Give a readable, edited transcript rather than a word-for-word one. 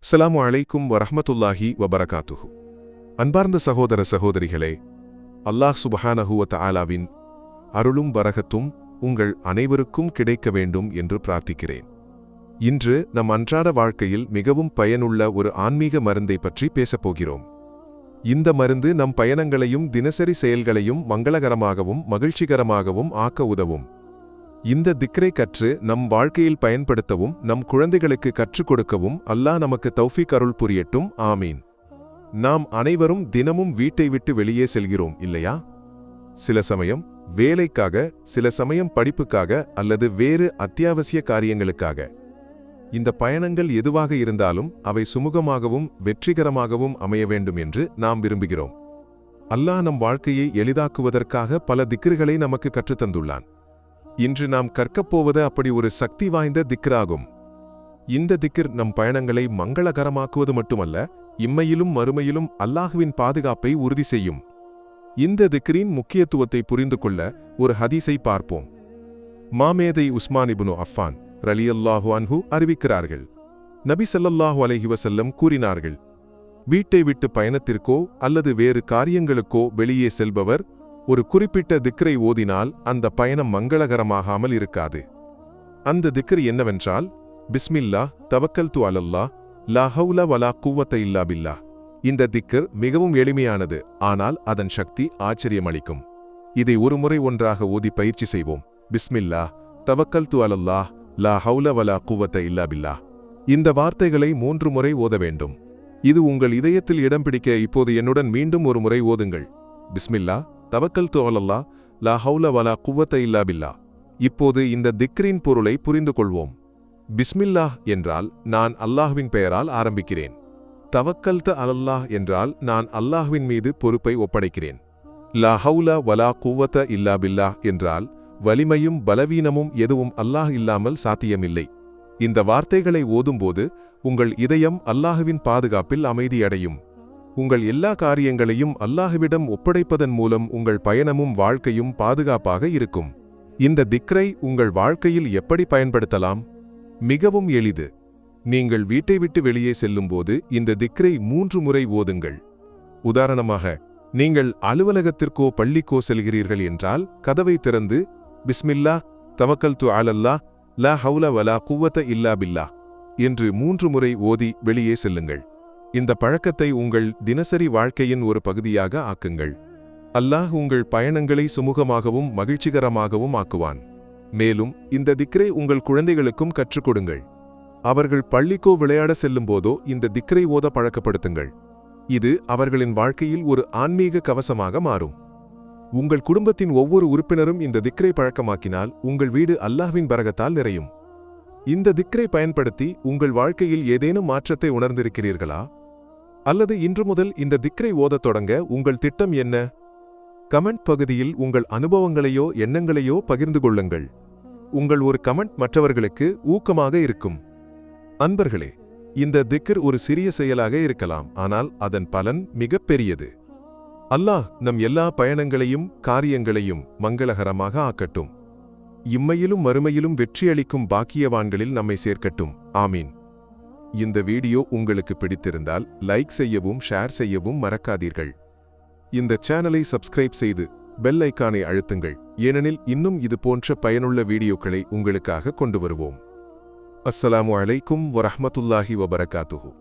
அஸ்ஸலாமு அலைக்கும் வரஹ்மத்துல்லாஹி வபரகாத்துஹு. அன்பார்ந்த சகோதர சகோதரிகளே, அல்லாஹ் சுப்ஹானஹு வ தஆலாவின் அருளும் பரகத்தும் உங்கள் அனைவருக்கும் கிடைக்க வேண்டும் என்று பிரார்த்திக்கிறேன். இன்று நம் அன்றாட வாழ்க்கையில் மிகவும் பயனுள்ள ஒரு ஆன்மீக மருந்தை பற்றி பேசப்போகிறோம். இந்த மருந்து நம் பயணங்களையும் தினசரி செயல்களையும் மங்களகரமாகவும் மகிழ்ச்சிகரமாகவும் ஆக்க உதவும். இந்த திக்ரை கற்று நம் வாழ்க்கையில் பயன்படுத்தவும் நம் குழந்தைகளுக்கு கற்றுக் கொடுக்கவும் அல்லாஹ் நமக்கு தௌஃபீக் அருள் புரியட்டும். ஆமீன். நாம் அனைவரும் தினமும் வீட்டை விட்டு வெளியே செல்கிறோம் இல்லையா? சில சமயம் வேலைக்காக, சில சமயம் படிப்புக்காக அல்லது வேறு அத்தியாவசிய காரியங்களுக்காக. இந்த பயணங்கள் எதுவாக இருந்தாலும் அவை சுமூகமாகவும் வெற்றிகரமாகவும் அமைய வேண்டும் என்று நாம் விரும்புகிறோம். அல்லாஹ் நம் வாழ்க்கையை எளிதாக்குவதற்காக பல திக்ருகளை நமக்கு கற்றுத்தந்துள்ளான். இன்று நாம் கற்கப்போவது அப்படி ஒரு சக்தி வாய்ந்த திக்ராகும். இந்த திக்ர் நம் பயணங்களை மங்களகரமாக்குவது மட்டுமல்ல, இம்மையிலும் மறுமையிலும் அல்லாஹுவின் பாதுகாப்பை உறுதி செய்யும். இந்த திக்ரின் முக்கியத்துவத்தை புரிந்து கொள்ள ஒரு ஹதீஸை பார்ப்போம். மாமேதை உஸ்மான் இப்னு அஃபான் ரலியல்லாஹு அன்ஹு அறிவிக்கிறார்கள். நபி ஸல்லல்லாஹு அலைஹி வஸல்லம் கூறினார்கள், வீட்டை விட்டு பயணத்திற்கோ அல்லது வேறு காரியங்களுக்கோ வெளியே செல்பவர் ஒரு குறிப்பிட்ட திக்ரை ஓதினால் அந்த பயணம் மங்களகரமாகாமல் இருக்காது. அந்த திக்ர் என்னவென்றால், பிஸ்மில்லாஹ் தவக்கல்து அலல்லாஹ் லா ஹவுல வலா குவ்வத்த இல்லா பில்லாஹ். இந்த திக்ர் மிகவும் எளிமையானது, ஆனால் அதன் சக்தி ஆச்சரியமளிக்கும். இதை ஒருமுறை ஒன்றாக ஓதி பயிற்சி செய்வோம். பிஸ்மில்லாஹ் தவக்கல்து அலல்லாஹ் லா ஹவுல வலா குவ்வத்த இல்லா பில்லாஹ். இந்த வார்த்தைகளை 3 முறை ஓத வேண்டும். இது உங்கள் இதயத்தில் இடம் பிடிக்க இப்போது என்னுடன் மீண்டும் ஒரு முறை ஓதுங்கள். பிஸ்மில்லாஹ் தவக்கல்து அலல்லாஹ் லா ஹவுல வலா குவ்வத்த இல்லா பில்லாஹ். இப்போது இந்த திக்ரின் பொருளை புரிந்து கொள்வோம். பிஸ்மில்லாஹ் என்றால் நான் அல்லாஹ்வின் பெயரால் ஆரம்பிக்கிறேன். தவக்கல்து அலல்லாஹ் என்றால் நான் அல்லாஹ்வின் மீது பொறுப்பை ஒப்படைக்கிறேன். லா ஹவுல வலா குவ்வத்த இல்லா பில்லாஹ் என்றால் வலிமையும் பலவீனமும் எதுவும் அல்லாஹ் இல்லாமல் சாத்தியமில்லை. இந்த வார்த்தைகளை ஓதும்போது உங்கள் இதயம் அல்லாஹ்வின் பாதுகாப்பில் அமைதியடையும். உங்கள் எல்லா காரியங்களையும் அல்லாஹ்விடம் ஒப்படைப்பதன் மூலம் உங்கள் பயணமும் வாழ்க்கையும் பாதுகாப்பாக இருக்கும். இந்த திக்ரை உங்கள் வாழ்க்கையில் எப்படி பயன்படுத்தலாம்? மிகவும் எளிது. நீங்கள் வீட்டை விட்டு வெளியே செல்லும்போது இந்த திக்ரை 3 முறை ஓதுங்கள். உதாரணமாக, நீங்கள் அலுவலகத்திற்கோ பள்ளிக்கோ செல்கிறீர்கள் என்றால் கதவை திறந்து பிஸ்மில்லாஹ் தவக்கல்து அலல்லாஹ் லா ஹவுல வலா குவ்வத்த இல்லா பில்லாஹ் என்று 3 முறை ஓதி வெளியே செல்லுங்கள். இந்த பழக்கத்தை உங்கள் தினசரி வாழ்க்கையின் ஒரு பகுதியாக ஆக்குங்கள். அல்லாஹ் உங்கள் பயணங்களை சுமூகமாகவும் மகிழ்ச்சிகரமாகவும் ஆக்குவான். மேலும் இந்த திக்ரை உங்கள் குழந்தைகளுக்கும் கற்றுக் கொடுங்கள். அவர்கள் பள்ளிக்கோ விளையாட செல்லும்போதோ இந்த திக்ரை ஓத பழக்கப்படுத்துங்கள். இது அவர்களின் வாழ்க்கையில் ஒரு ஆன்மீக கவசமாக மாறும். உங்கள் குடும்பத்தின் ஒவ்வொரு உறுப்பினரும் இந்த திக்ரை பழக்கமாக்கினால் உங்கள் வீடு அல்லாஹ்வின் பரகத்தால் நிறையும். இந்த திக்ரை பயன்படுத்தி உங்கள் வாழ்க்கையில் ஏதேனும் மாற்றத்தை உணர்ந்திருக்கிறீர்களா? அல்லது இன்று முதல் இந்த திக்ரை ஓதத் தொடங்க உங்கள் திட்டம் என்ன? கமெண்ட் பகுதியில் உங்கள் அனுபவங்களையோ எண்ணங்களையோ பகிர்ந்து கொள்ளுங்கள். உங்கள் ஒரு கமெண்ட் மற்றவர்களுக்கு ஊக்கமாக இருக்கும். அன்பர்களே, இந்த திக்ர் ஒரு சிறிய செயலாக இருக்கலாம், ஆனால் அதன் பலன் மிகப் பெரியது. அல்லாஹ் நம் எல்லா பயணங்களையும் காரியங்களையும் மங்களகரமாக ஆக்கட்டும். இம்மையிலும் மறுமையிலும் வெற்றியளிக்கும் பாக்கியவான்களில் நம்மை சேர்க்கட்டும். ஆமீன். இந்த வீடியோ உங்களுக்கு பிடித்திருந்தால் லைக் செய்யவும் ஷேர் செய்யவும் மறக்காதீர்கள். இந்த சேனலை சப்ஸ்கிரைப் செய்து பெல் ஐகானை அழுத்துங்கள், ஏனெனில் இன்னும் இது போன்ற பயனுள்ள வீடியோக்களை உங்களுக்காக கொண்டு வருவோம். அஸ்ஸலாமு அலைக்கும் வரஹ்மத்துல்லாஹி வபரகாத்துஹு.